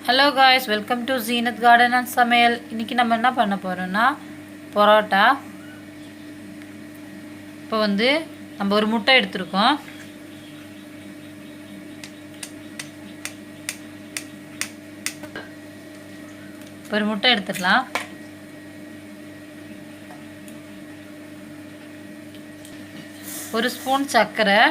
Hello guys, welcome to Zeenat garden and சமையல். இன்றைக்கி நம்ம என்ன பண்ண போகிறோன்னா பரோட்டா. இப்போ நம்ம ஒரு முட்டை எடுத்துருக்கோம். ஒரு முட்டை எடுத்துக்கலாம். ஒரு ஸ்பூன் சர்க்கரை,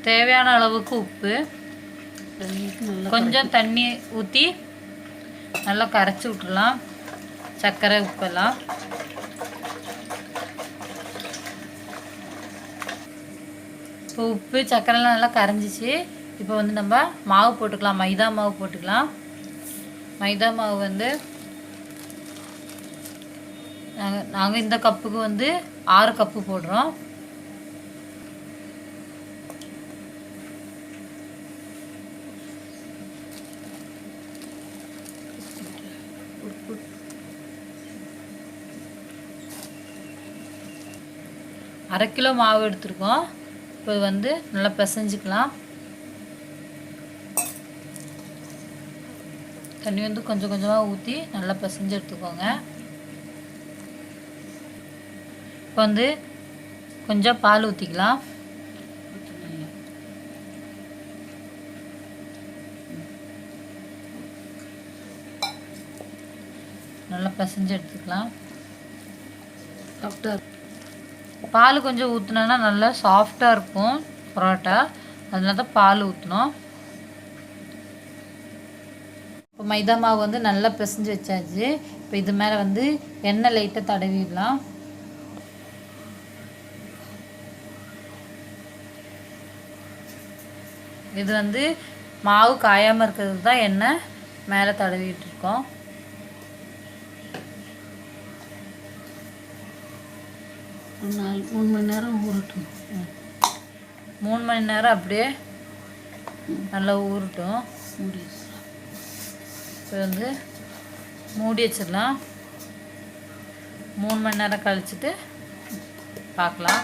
தேவையான அளவுக்கு உப்பு, கொஞ்சம் தண்ணி ஊற்றி நல்லா கரைச்சி விட்டுடலாம். சர்க்கரை உப்பெல்லாம் இப்போ உப்பு சர்க்கரைலாம் நல்லா கரைஞ்சிச்சு. இப்போ நம்ம மாவு போட்டுக்கலாம். மைதா மாவு போட்டுக்கலாம். மைதா மாவு நாங்கள் இந்த கப்புக்கு 6 கப்பு போடுறோம். அரை கிலோ மாவு எடுத்துருக்கோம். இப்போ நல்லா பிசைஞ்சிக்கலாம். தண்ணி கொஞ்சம் கொஞ்சமாக ஊற்றி நல்லா பிசைஞ்சு எடுத்துக்கோங்க. இப்போ கொஞ்சம் பால் ஊற்றிக்கலாம். நல்லா பிசைஞ்சு எடுத்துக்கலாம். பால் கொஞ்சம் ஊற்றினோன்னா நல்லா சாஃப்டாக இருக்கும் பரோட்டா. அதனால தான் பால் ஊற்றணும். இப்போ மைதா மாவு நல்லா பிசைஞ்சு வச்சாச்சு. இப்போ இது மேலே எண்ணெய் லைட்டாக தடவிடலாம். இது மாவு காயாமல் இருக்கிறதுக்கு தான் எண்ணெய் மேலே தடவிட்டு இருக்கோம். மூணு மணி நேரம் ஊறட்டும். 3 மணி நேரம் அப்படியே நல்லா ஊறட்டும். இப்போ மூடி வச்சிடலாம். 3 மணி நேரம் கழிச்சிட்டு பார்க்கலாம்.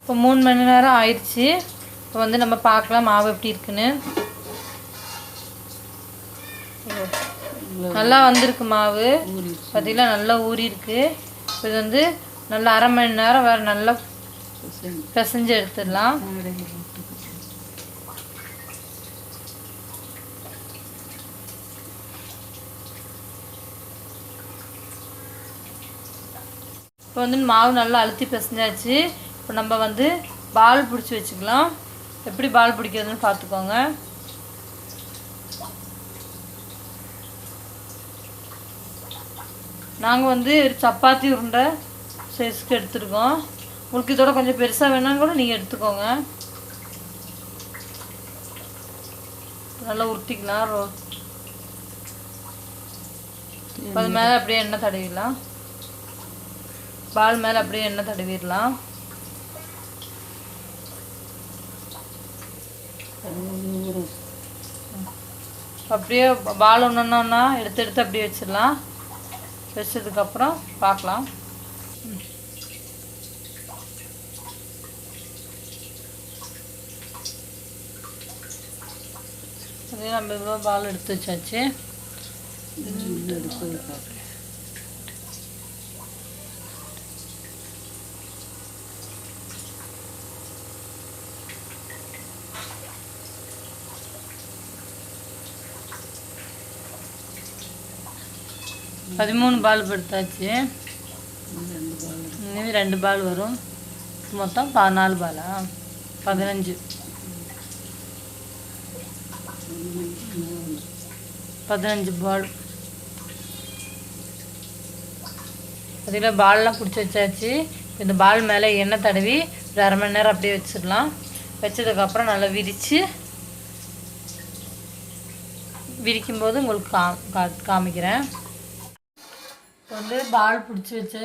இப்போ 3 மணி நேரம் ஆயிடுச்சு. இப்போ நம்ம பார்க்கலாம் மாவு எப்படி இருக்குன்னு. நல்லா வந்திருக்கு மாவு. பார்த்தீங்களா, நல்லா ஊறி இருக்கு. இது நல்லா அரை மணி நேரம் வேறு நல்லா பிசைஞ்சு எடுத்துடலாம். இப்போ மாவு நல்லா அழுத்தி பிசைஞ்சாச்சு. இப்போ நம்ம பால் பிடிச்சி வச்சுக்கலாம். எப்படி பால் பிடிக்கிறதுன்னு பார்த்துக்கோங்க. நாங்கள் ஒரு சப்பாத்தி உருண்டை சைஸ்க்கு எடுத்துருக்கோம். உங்களுக்கு இதோட கொஞ்சம் பெருசாக வேணாலும் கூட நீங்கள் எடுத்துக்கோங்க. நல்லா உருட்டிக்கலாம். அது மேலே அப்படியே எண்ணெய் தடவிடலாம். பால் மேலே அப்படியே எண்ணெய் தடவிடலாம். அப்படியே பால் ஒன்றுன்னா எடுத்து அப்படியே வச்சிடலாம். வச்சதுக்கப்புறம் பார்க்கலாம். அதே நம்ம இவ்வளோ பால் எடுத்து வச்சாச்சு. பதிமூணு பால் எடுத்தாச்சு. இன்னும் 2 பால் வரும். மொத்தம் 14 பாலா? 15 பால். அதில் பால்லாம் பிடிச்சி வச்சாச்சு. இந்த பால் மேலே எண்ணெய் தடவி ஒரு அரை மணி நேரம் அப்படியே வச்சிடலாம். வச்சதுக்கப்புறம் நல்லா விரிக்கும்போது உங்களுக்கு காமிக்கிறேன். இப்போ பால் பிடிச்சி வச்சு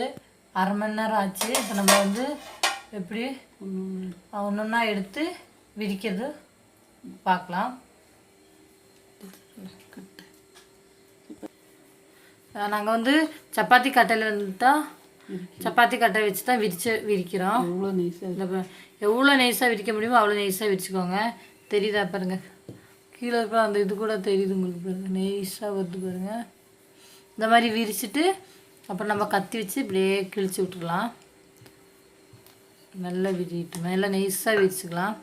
அரை மணி நேரம் ஆச்சு. இப்போ நம்ம எப்படி ஒன்றா எடுத்து விரிக்கிறது பார்க்கலாம். நாங்கள் சப்பாத்தி கட்டையில் தான் சப்பாத்தி கட்டை வச்சு தான் விரிக்கிறோம். எவ்வளோ நைஸாக எவ்வளோ நைஸாக விரிக்க முடியுமோ அவ்வளோ நைஸாக விரிச்சுக்கோங்க. தெரியுதா பாருங்க, கீழே இருக்கிற அந்த இது கூட தெரியுது உங்களுக்கு பாருங்கள், நைஸாக வருது பாருங்கள். இந்த மாதிரி விரிச்சிட்டு அப்புறம் நம்ம கத்தி வச்சு இப்படியே கிழிச்சு விட்டுக்கலாம். நல்லா விரிட்டு நல்லா நைஸாக விரிச்சுக்கலாம்.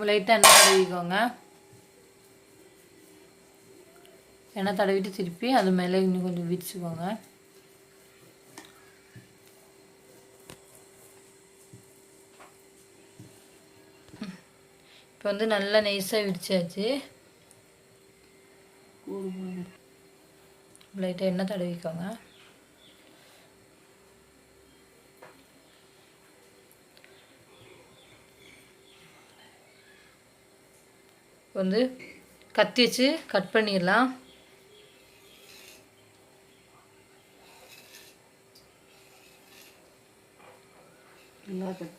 லைட்டாக எண்ணெய் தடவிக்கோங்க. எண்ணெய் தடவிட்டு திருப்பி அது மேலே இன்னும் கொஞ்சம் விரிச்சுக்கோங்க. இப்போ வந்து நல்லா நைஸாக விரிச்சாச்சு. லைட்டாக எண்ணெய் தடவிக்கோங்க. இப்போ வந்து கத்தி வச்சு கட் பண்ணிடலாம்.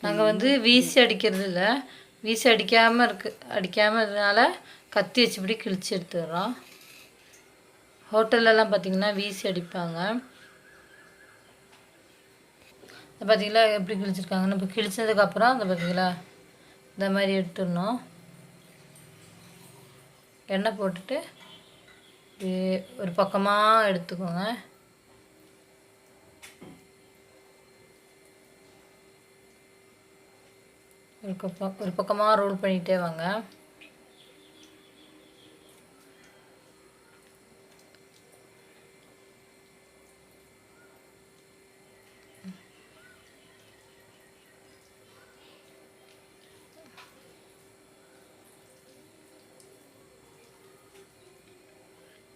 நாங்கள் வந்து வீசி அடிக்கிறது இல்லை, வீசி அடிக்காமறதுனால கத்தி வச்சு இப்படி கிழிச்சு எடுத்துடுறோம். ஹோட்டல்லலாம் பார்த்திங்கன்னா வீசி அடிப்பாங்க. பார்த்திங்களா எப்படி கிழிச்சிருக்காங்கன்னு. இப்போ கிழிச்சதுக்கப்புறம் அந்த பார்த்திங்களா இந்த மாதிரி எடுத்துடணும். எண்ணெய் போட்டுட்டு ஒரு பக்கமாக எடுத்துக்கோங்க. ஒரு பக்கமாக ரோல் பண்ணிகிட்டே வாங்க.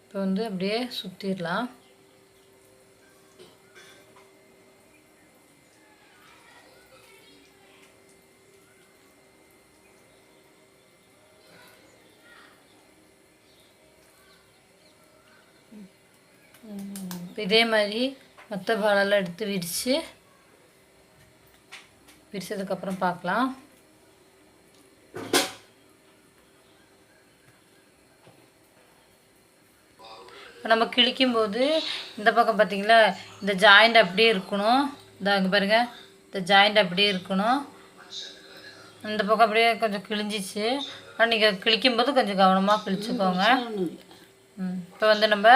இப்போ வந்து அப்படியே சுற்றிடலாம். இதே மாதிரி மற்ற பாலெல்லாம் எடுத்து விரிச்சதுக்கப்புறம் பார்க்கலாம். இப்போ நம்ம கிழிக்கும்போது இந்த பக்கம் பார்த்திங்களா இந்த ஜாயிண்ட் அப்படியே இருக்கணும். இங்கே பாருங்கள், இந்த ஜாயிண்ட் அப்படியே இருக்கணும். இந்த பக்கம் அப்படியே கொஞ்சம் கிழிஞ்சிச்சு. ஆனால் நீங்கள் கிழிக்கும்போது கொஞ்சம் கவனமாக கிழிச்சுக்கோங்க. இப்போ வந்து நம்ம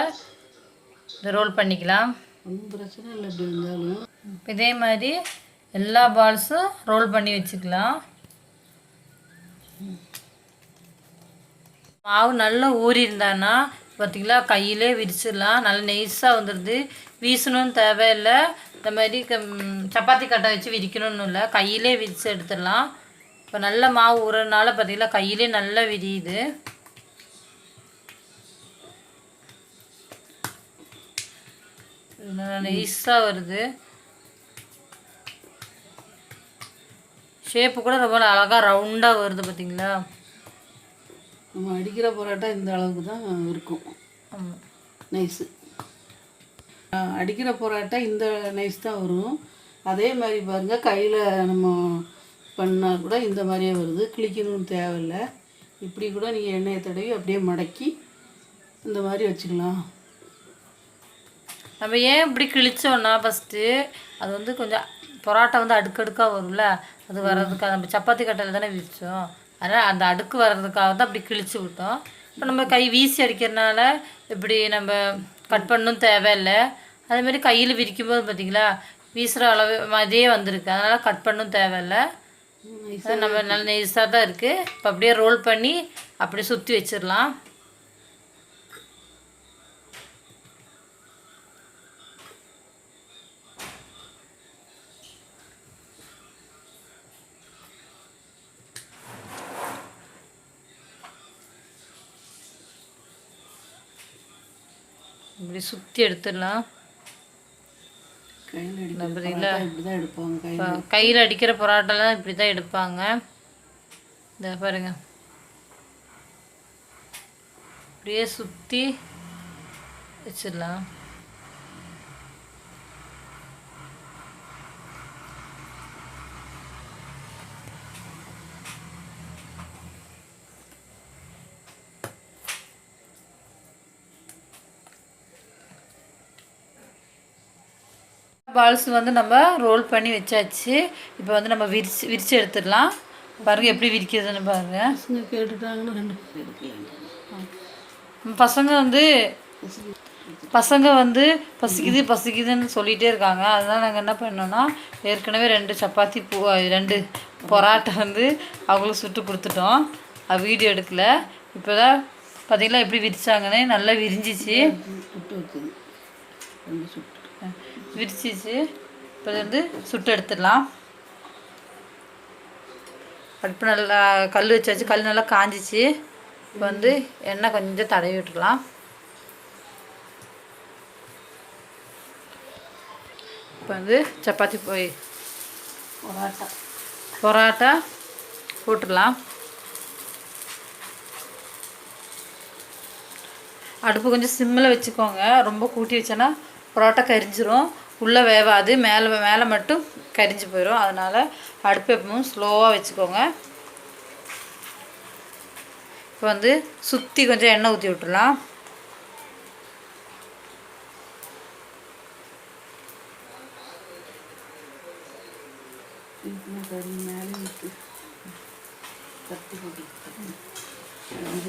இதை ரோல் பண்ணிக்கலாம். ஒன்றும் பிரச்சனை இல்லை. எப்படி இருந்தாலும் இதே மாதிரி எல்லா பால்ஸும் ரோல் பண்ணி வச்சுக்கலாம். மாவு நல்லா ஊறி இருந்தான்னா பார்த்திங்களா கையிலே விரிச்சிடலாம். நல்லா நைஸாக வந்துடுது. வீசணும்னு தேவையில்லை. இந்த மாதிரி சப்பாத்தி கட்டை வச்சு விரிக்கணும்னு இல்லை, கையிலே விரித்து எடுத்துடலாம். இப்போ நல்ல மாவு ஊறனால பார்த்திங்களா கையிலே நல்லா விரியுது. நைஸாக வருது. ஷேப்பு கூட ரொம்ப அழகாக ரவுண்டாக வருது பார்த்திங்களா. நம்ம அடிக்கிற பரோட்டா இந்த அளவுக்கு தான் இருக்கும். ஆமாம், நைஸு. அடிக்கிற பரோட்டா இந்த நைஸ் தான் வரும். அதே மாதிரி பாருங்கள், கையில் நம்ம பண்ணால் கூட இந்த மாதிரியே வருது. கிழிக்கணும்னு தேவையில்லை. இப்படி கூட நீங்கள் எண்ணெயை தடவி அப்படியே மடக்கி இந்த மாதிரி வச்சுக்கலாம். நம்ம ஏன் இப்படி கிழிச்சோன்னா ஃபஸ்ட்டு அது வந்து கொஞ்சம் பரோட்டா வந்து அடுக்கடுக்காக வரும்ல, அது வர்றதுக்காக நம்ம சப்பாத்தி கட்டையில் தானே விரிச்சோம், அதனால் அந்த அடுக்கு வர்றதுக்காக தான் அப்படி கிழிச்சு விட்டோம். இப்போ நம்ம கை வீசி அடிக்கிறதுனால இப்படி நம்ம கட் பண்ணணும் தேவையில்லை. அதேமாதிரி கையில் விரிக்கும்போது பார்த்திங்களா வீசுகிற அளவு மாதிரியே வந்திருக்கு, அதனால் கட் பண்ணணும் தேவையில்லை. நம்ம நல்ல நைஸாக தான் இருக்குது. இப்போ அப்படியே ரோல் பண்ணி அப்படியே சுற்றி வச்சிடலாம். இப்படி சுற்றி எடுத்துடலாம். கையில் அடிக்கிற பரோட்டாலாம் இப்படி தான் எடுப்பாங்க. இந்த பாருங்க, அப்படியே சுற்றி வச்சிடலாம். பால்ஸ் வந்து நம்ம ரோல் பண்ணி வச்சாச்சு. இப்போ வந்து நம்ம விரிச்சு எடுத்துடலாம். பாருங்கள் எப்படி விரிக்கிறதுன்னு பாருங்கள். பசங்க கேட்டுட்டாங்கன்னா 2 பேர் எடுக்கலாங்க. பசங்க வந்து பசிக்குதுன்னு சொல்லிகிட்டே இருக்காங்க. அதனால் நாங்கள் என்ன பண்ணோன்னா ஏற்கனவே 2 சப்பாத்தி 2 பரோட்டா வந்து அவங்களுக்கு சுட்டு கொடுத்துட்டோம். அது வீடியோ எடுக்கல. இப்போ தான் பார்த்தீங்களா எப்படி விரிச்சாங்கன்னு. நல்லா விரிஞ்சிச்சு. விரிச்சிச்சு. இப்போ வந்து சுட்டு எடுத்துடலாம். அடுப்பு நல்லா கல் வச்சாச்சு. கல் நல்லா காஞ்சிச்சு. இப்போ வந்து எண்ணெய் கொஞ்சம் தடவி விட்டுடலாம். இப்போ வந்து சப்பாத்தி பரோட்டா போட்டுடலாம். அடுப்பு கொஞ்சம் சிம்மில் வச்சுக்கோங்க. ரொம்ப கூட்டி வச்சோன்னா பரோட்டா கரிஞ்சிரும். உள்ளே வேவாது. மேலே மட்டும் கரிஞ்சு போயிடும். அதனால் அடுப்பு எப்பவும் ஸ்லோவாக வச்சுக்கோங்க. இப்போ வந்து சுற்றி கொஞ்சம் எண்ணெய் ஊற்றி விட்டுடலாம்.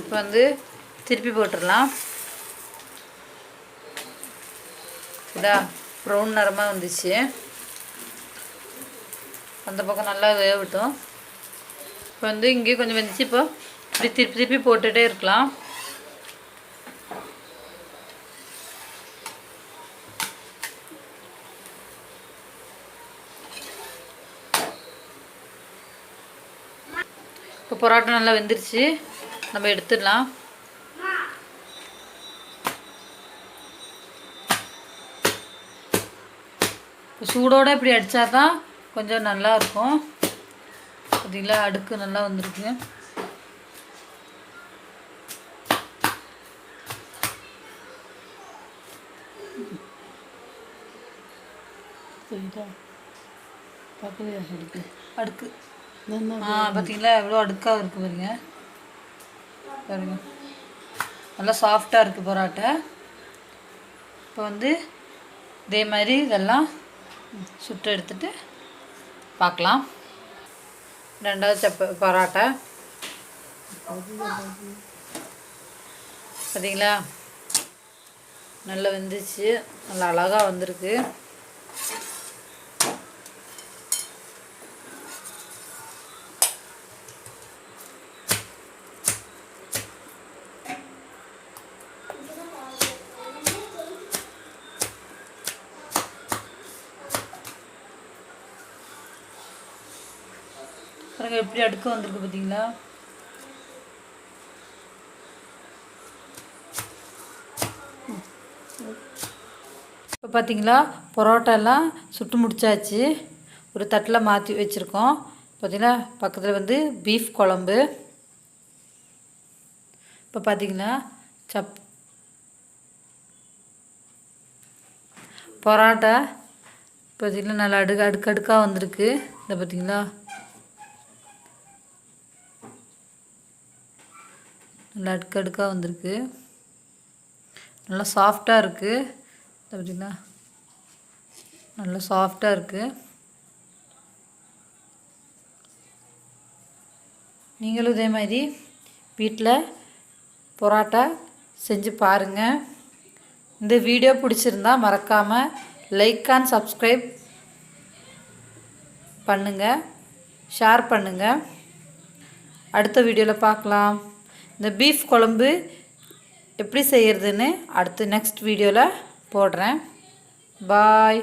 இப்போ வந்து திருப்பி போட்டுடலாம். இதா ப்ரௌன் நிறமாக வந்துச்சு. அந்த பக்கம் நல்லா வேகட்டும். இப்போ வந்து இங்கேயும் கொஞ்சம் வந்துச்சு. இப்போ இப்படி திருப்பி போட்டுகிட்டே இருக்கலாம். இப்போ பரோட்டா நல்லா வெந்துருச்சு. நம்ம எடுத்துடலாம். சூடோடு இப்படி அடித்தா தான் கொஞ்சம் நல்லாயிருக்கும். பார்த்தீங்களா அடுக்கு நல்லா வந்திருக்கு. அடுக்கு பார்த்தீங்களா எவ்வளோ அடுக்காக இருக்குது பாருங்க. பாருங்க நல்லா சாஃப்டாக இருக்குது பரோட்டா. இப்போ வந்து இதே மாதிரி இதெல்லாம் சுட்டு எடுத்துட்டு பார்க்கலாம். 2வது பரோட்டா பார்த்தீங்களா நல்லா வெந்துச்சு. நல்லா அழகாக வந்திருக்கு. பாருங்க எப்படி அடுக்க வந்திருக்கு பார்த்தீங்களா. இப்போ பார்த்தீங்களா பரோட்டாலாம் சுட்டு முடிச்சாச்சு. ஒரு தட்டில் மாற்றி வச்சுருக்கோம். பார்த்தீங்களா பக்கத்தில் வந்து பீஃப் குழம்பு. இப்போ பார்த்தீங்கன்னா பரோட்டா பார்த்தீங்களா நல்லா அடுக்கடுக்காக வந்திருக்கு. இதை பார்த்தீங்களா நல்லா அடுக்கடுக்காக வந்திருக்கு. நல்லா சாஃப்டாக இருக்குது. இதை பார்த்தீங்களா நல்லா சாஃப்டாக இருக்குது. நீங்களும் இதே மாதிரி வீட்டில் பரோட்டா செஞ்சு பாருங்கள். இந்த வீடியோ பிடிச்சிருந்தா மறக்காமல் லைக் அண்ட் சப்ஸ்கிரைப் பண்ணுங்கள், ஷேர் பண்ணுங்கள். அடுத்த வீடியோவில் பார்க்கலாம். இந்த பீஃப் குழம்பு எப்படி செய்கிறதுன்னு அடுத்து நெக்ஸ்ட் வீடியோவில் போடுறேன். பாய்.